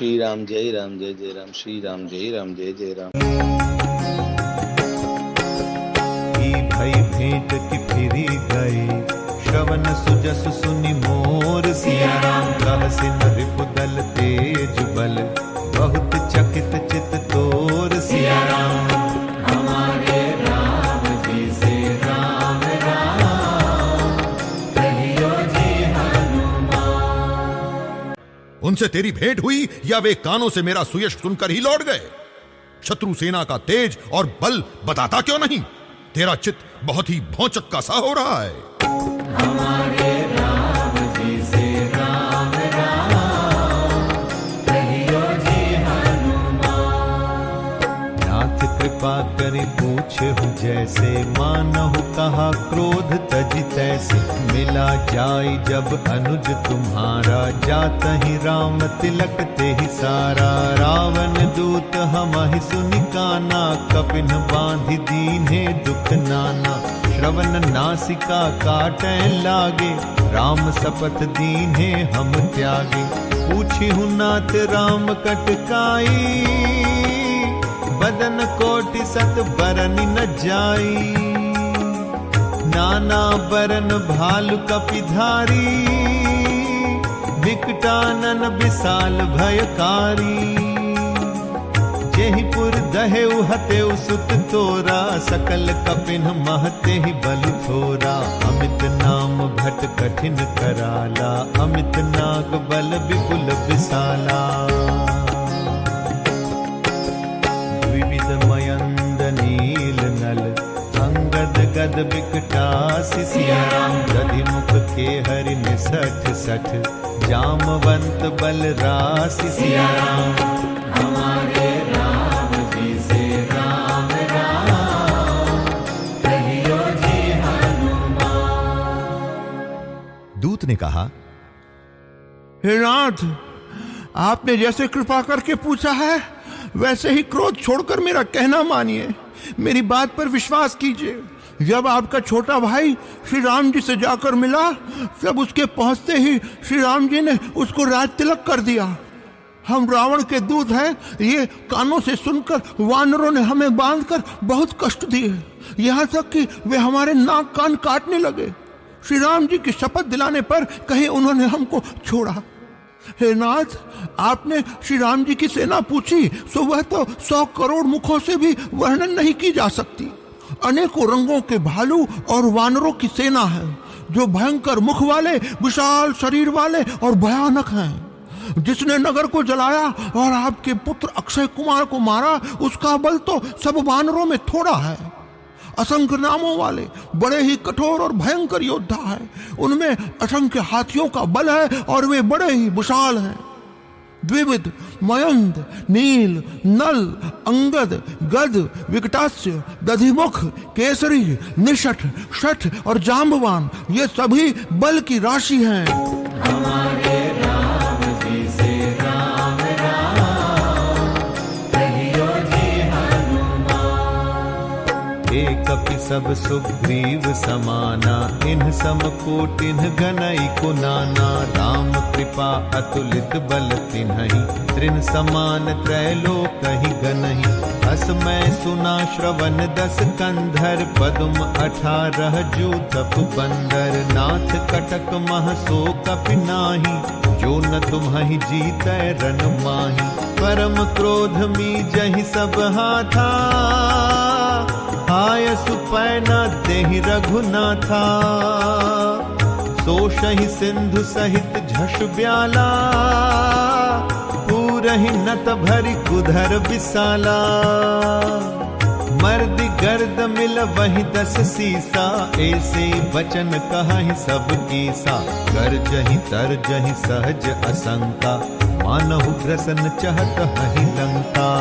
श्री राम जय राम श्री राम जय जय राम। भई भेंट की फिरी गए, श्रवण सुजस सुनि मोर सिया राम। कहसि नरिपुदल तेज बल, बहुत चकित चित तोर सिया राम। हमारे राम जी से राम राम, कहियो जी हनुमान। उनसे तेरी भेंट हुई या वे कानों से मेरा सुयश सुनकर ही लौट गए? शत्रु सेना का तेज और बल बताता क्यों नहीं? तेरा चित्त बहुत ही भौचक्का सा हो रहा है। हमारे राम जी से राम राम, कहियो जी हनुमान। नाथ कृपा करि पूछहु जैसे, मानहु कहा क्रोध तज तैसे। मिला जाय जब अनुज तुम्हारा, जातहि राम तिलक तेहि सारा। रावण दूत हमहि सुनि काना, कपिन बांधि दीन्हे दुख नाना। श्रवण नासिका काटै लागे, राम सपथ दीन्हे हम त्यागे। पूछिहु नाथ राम कटकाई, बदन कोटि सत बरनि न जाई। नाना बरन भालु कपिधारी, विकटानन विशाल भयकारी। जेहिपुर दहेउ हतेउ सुत तोरा, सकल कपिन महते ही बल थोरा। अमित नाम भट कठिन कराला, अमित नाग बल विपुल विशाला। द्विविध मयंद नील नल, अंगद गद विकटासि सिया राम। दधि मुख के हरि निसठ सठ, जामवंत बल रासि सिया राम। हमारे राम जी से राम राम, कहियो जी हनुमान। दूत ने कहा, हे नाथ, आपने जैसे कृपा करके पूछा है, वैसे ही क्रोध छोड़कर मेरा कहना मानिए, मेरी बात पर विश्वास कीजिए। जब आपका छोटा भाई श्री राम जी से जाकर मिला, तब उसके पहुंचते ही श्री राम जी ने उसको राज तिलक कर दिया। हम रावण के दूत हैं, ये कानों से सुनकर वानरों ने हमें बांधकर बहुत कष्ट दिए, यहाँ तक कि वे हमारे नाक कान काटने लगे। श्री राम जी की शपथ दिलाने पर कहीं उन्होंने हमको छोड़ा। हे नाथ, आपने श्री राम जी की सेना पूछी, सो वह तो 100 करोड़ मुखों से भी वर्णन नहीं की जा सकती। अनेकों रंगों के भालू और वानरों की सेना है, जो भयंकर मुख वाले, विशाल शरीर वाले और भयानक हैं। जिसने नगर को जलाया और आपके पुत्र अक्षय कुमार को मारा, उसका बल तो सब वानरों में थोड़ा है। असंख्य नामों वाले बड़े ही कठोर और भयंकर योद्धा हैं। उनमें असंख्य हाथियों का बल है और वे बड़े ही विशाल हैं। द्विविध, मयंद, नील, नल, अंगद, गद, विकटास्य, दधिमुख, केसरी, निषठ, शठ और जाम्बवान, ये सभी बल की राशि हैं। हमारे राम जी से राम राम, कहियो जी हनुमान। एक कपि सब सुग्रीव समाना, इन्ह सम कोटिन गनई को नाना। राम कृपा अतुलित बल तिन्हहि, त्रिन समान त्रैलोकहि गनहि। अस मैं सुना श्रवण 10 कंधर, पदुम 18 जूथप बंदर। नाथ कटक मह सो कपि नाही, जो न तुम्हि जीतै रन माही। परम क्रोध मीजहि सब हाथा, आय सुपै न देहि रघुनाथा। सोषहि सिंधु सहित झष ब्याला, पूरहि नत भरि कुधर विशाला। मर्दि गर्द मिल वही 10 सीसा, ऐसे बचन कहहि सब कीसा। गर्जहि तरजहि सहज असंका, मानहु ग्रसन चहत हहि लंका।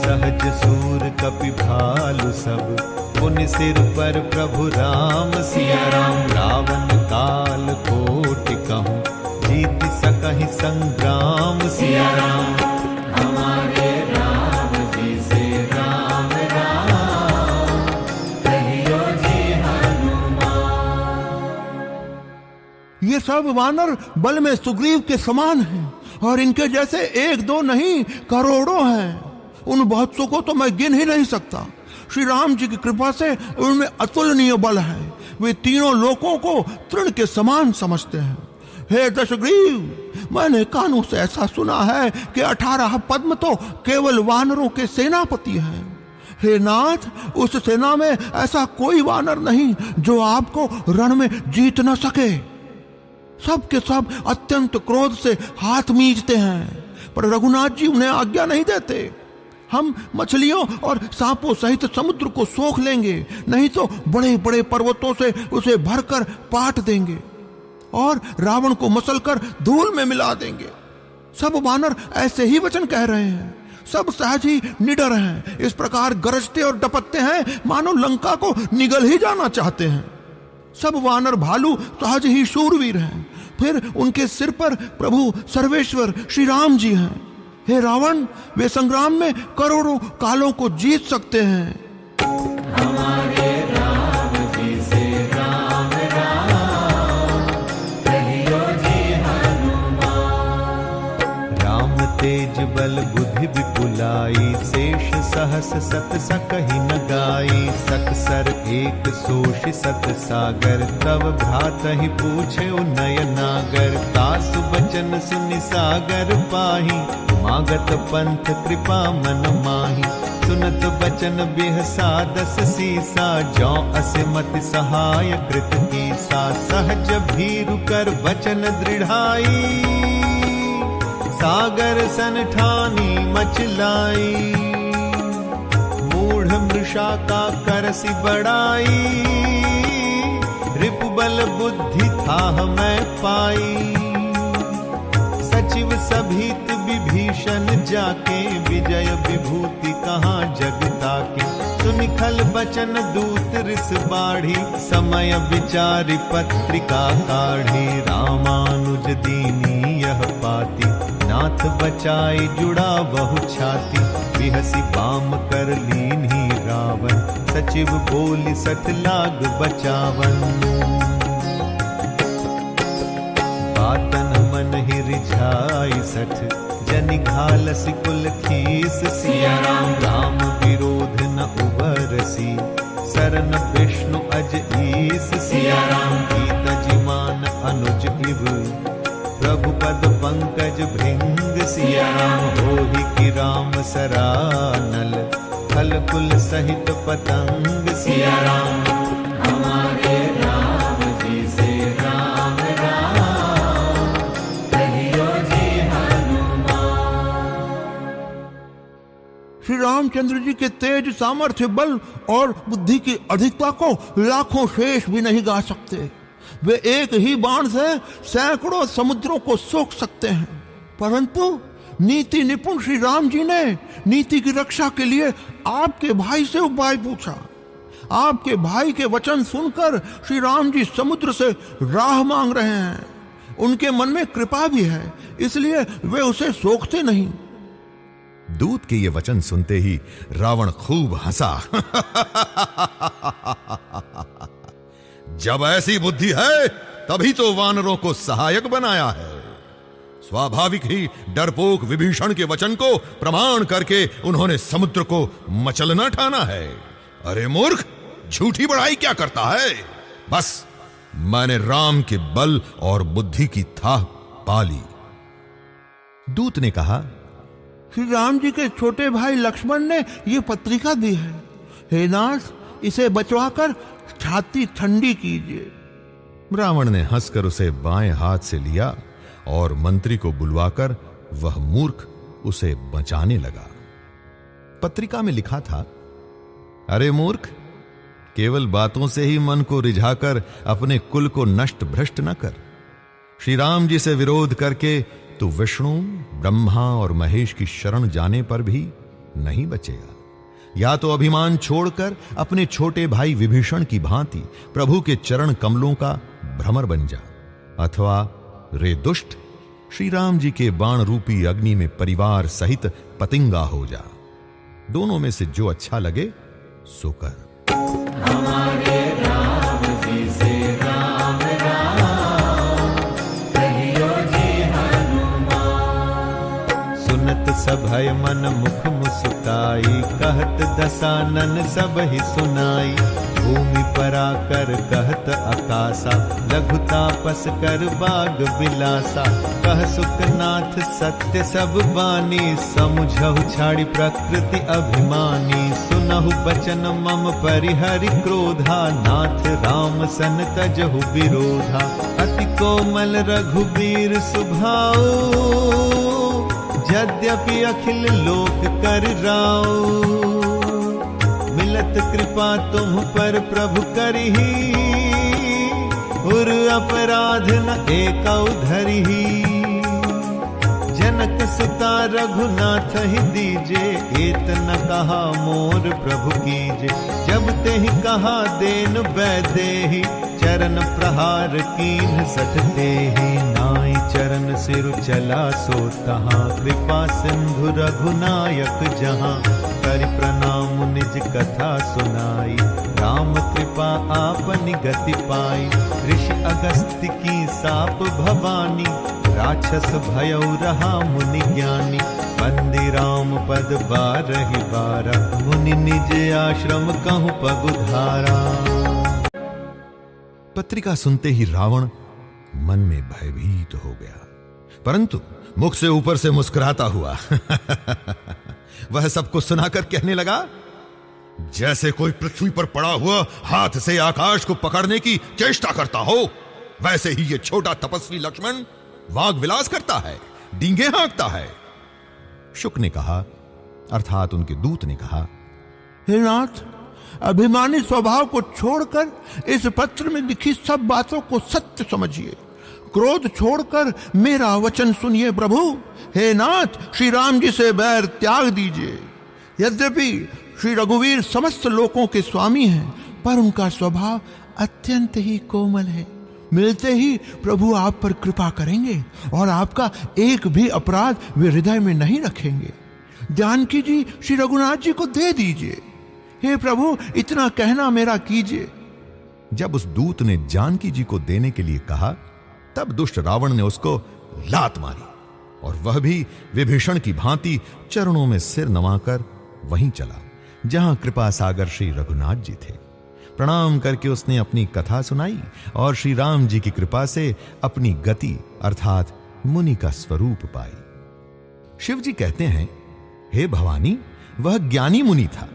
सहज सूर कपि भालु सब, पुनि सिर पर प्रभु राम सिया राम। रावण काल कोटि कहूँ, जीत सकहि संग्राम सिया राम। हमारे राम जी से राम राम, कहियो जी हनुमान। ये ये सब वानर बल में सुग्रीव के समान हैं और इनके जैसे एक दो नहीं करोड़ों हैं। उन बहुतों को तो मैं गिन ही नहीं सकता। श्री राम जी की कृपा से उनमें अतुलनीय बल है। वे तीनों लोकों को तृण के समान समझते हैं। हे दशग्रीव, मैंने कानों से ऐसा सुना है कि 18 पद्म तो केवल वानरों के सेनापति हैं। हे नाथ, उस सेना में ऐसा कोई वानर नहीं जो आपको रण में जीत न सके। सब के सब अत्यंत क्रोध से हाथ मींचते हैं, पर रघुनाथ जी उन्हें आज्ञा नहीं देते। हम मछलियों और सांपों सहित समुद्र को सोख लेंगे, नहीं तो बड़े बड़े पर्वतों से उसे भरकर पाट देंगे और रावण को मसलकर धूल में मिला देंगे। सब वानर ऐसे ही वचन कह रहे हैं। सब सहज ही निडर हैं। इस प्रकार गरजते और डपकते हैं मानो लंका को निगल ही जाना चाहते हैं। सब वानर भालू सहज ही शूरवीर हैं। फिर उनके सिर पर प्रभु सर्वेश्वर श्री राम जी हैं। हे रावण, वे संग्राम में करोड़ों कालों को जीत सकते हैं। हमारे राम जी से राम राम कहियो जी हनुमान। राम तेज बल बुद्धि विपुलाई, शेष सहस सत सकहि न गाई। सकसर एक सोष सत सागर, तव भ्रातहि पूछे नय नागर। तासु बचन सुनि सागर पाही, मागत पंथ कृपा मन माही। सुनत बचन बिहसा दस सीसा, जौ असिमति सहाय कृत कीसा। सहज भीरु कर वचन दृढ़ाई, सागर सन ठानी मचलाई। मूढ़ मृषा का करसी बड़ाई, रिपु बल बुद्धि थाह मैं पाई। सचिव सभीत विभीषण जाके, विजय विभूति कहाँ जगता के। सुनिखल बचन दूत रिस बाढ़ी, समय विचारि पत्रिका काढ़ी। रामानुज दीनी यह पाती, नाथ बचाई जुड़ा बहु छाती। बिहसी बाम कर लीन्ही रावण, सचिव बोली सठ लाग बचावन। बातन मन ही रिझाई सठ, जनि घालस कुल खीस। सिया राम राम विरोध न उबरसी, सरन विष्णु अज ईस। सिया राम गीत जिमान अनुज इव, प्रभु पद पंकज भृंग। सिया राम होहि कि राम सरानल, खल कुल सहित पतंग। सिया राम हमारे राम जी से राम राम कहियो जी हनुमान। श्री रामचंद्र जी के तेज, सामर्थ्य, बल और बुद्धि की अधिकता को लाखों शेष भी नहीं गा सकते। वे एक ही बाण से सैकड़ों समुद्रों को सोख सकते हैं। परंतु नीति निपुण श्री राम जी ने नीति की रक्षा के लिए आपके भाई से उपाय पूछा। आपके भाई के वचन सुनकर श्री राम जी समुद्र से राह मांग रहे हैं। उनके मन में कृपा भी है, इसलिए वे उसे सोखते नहीं। दूत के ये वचन सुनते ही रावण खूब हंसा। जब ऐसी बुद्धि है तभी तो वानरों को सहायक बनाया है। स्वाभाविक ही डरपोक विभीषण के वचन को प्रमाण करके उन्होंने समुद्र को मचलना ठाना है। अरे मूर्ख, झूठी बड़ाई क्या करता है? बस मैंने राम के बल और बुद्धि की थाह पाली। दूत ने कहा, श्री राम जी के छोटे भाई लक्ष्मण ने ये पत्रिका दी है। हे नाथ, इसे बचवाकर छाती ठंडी कीजिए। रावण ने हंसकर उसे बाएं हाथ से लिया और मंत्री को बुलवाकर वह मूर्ख उसे बचाने लगा। पत्रिका में लिखा था, अरे मूर्ख, केवल बातों से ही मन को रिझाकर अपने कुल को नष्ट भ्रष्ट न कर। श्री राम जी से विरोध करके तू विष्णु, ब्रह्मा और महेश की शरण जाने पर भी नहीं बचेगा। या तो अभिमान छोड़कर अपने छोटे भाई विभीषण की भांति प्रभु के चरण कमलों का भ्रमर बन जा, अथवा रे दुष्ट, श्री राम जी के बाण रूपी अग्नि में परिवार सहित पतिंगा हो जा। दोनों में से जो अच्छा लगे सो कर। हमारे राम जी से राम राम भय मन मुख मुस्काई, कहत दसानन सब ही सुनाई। भूमि पराकर कहत आकाशा, लघु तापस कर बाग बिलासा। कह सुखनाथ सत्य सब बानी, समुझहु छाड़ी प्रकृति अभिमानी। सुनहु बचन मम परिहरि क्रोधा, नाथ राम सन तजहु विरोधा। अति कोमल रघुबीर सुभाऊ, यद्यपि अखिल लोक कर राऊ। मिलत कृपा तुम पर प्रभु करही, उर अपराध न एकौ धरिही। जनक सुता रघुनाथ ही दीजे, एत न कहा मोर प्रभु कीजे। जब ते ही कहा देन बैदेही, चरण प्रहार कीन सटते ही। नाई चरण सिर चला सो तहाँ, कृपा सिंधु रघुनायक जहाँ। कर प्रणाम निज कथा सुनाई, राम कृपा आपनि गति पाई। ऋषि अगस्त्य की साप भवानी, राक्षस भयउ रहा मुनि ज्ञानी। बंदी राम पद बारहि बारा, मुनि निज आश्रम कहूँ पगुधारा। पत्रिका सुनते ही रावण मन में भयभीत हो गया, परंतु मुख से ऊपर से मुस्कुराता हुआ वह सबको सुनाकर कहने लगा, जैसे कोई पृथ्वी पर पड़ा हुआ हाथ से आकाश को पकड़ने की चेष्टा करता हो, वैसे ही ये छोटा तपस्वी लक्ष्मण वाग विलास करता है, डींगे हाँकता है। शुक ने कहा, अर्थात उनके दूत ने कहा, हे नाथ, अभिमानी स्वभाव को छोड़कर इस पत्र में लिखी सब बातों को सत्य समझिए। क्रोध छोड़कर मेरा वचन सुनिए प्रभु। हे नाथ, श्री राम जी से बैर त्याग दीजिए। यद्यपि श्री रघुवीर समस्त लोकों के स्वामी हैं, पर उनका स्वभाव अत्यंत ही कोमल है। मिलते ही प्रभु आप पर कृपा करेंगे और आपका एक भी अपराध वे हृदय में नहीं रखेंगे। जानकी जी श्री रघुनाथ जी को दे दीजिए। हे प्रभु, इतना कहना मेरा कीजिए। जब उस दूत ने जानकी जी को देने के लिए कहा, तब दुष्ट रावण ने उसको लात मारी और वह भी विभीषण की भांति चरणों में सिर नवाकर वहीं चला जहां कृपा सागर श्री रघुनाथ जी थे। प्रणाम करके उसने अपनी कथा सुनाई और श्री राम जी की कृपा से अपनी गति अर्थात मुनि का स्वरूप पाई। शिव जी कहते हैं, हे भवानी, वह ज्ञानी मुनि था,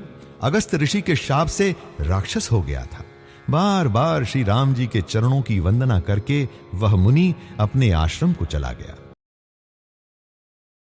अगस्त ऋषि के शाप से राक्षस हो गया था। बार बार श्री राम जी के चरणों की वंदना करके वह मुनि अपने आश्रम को चला गया।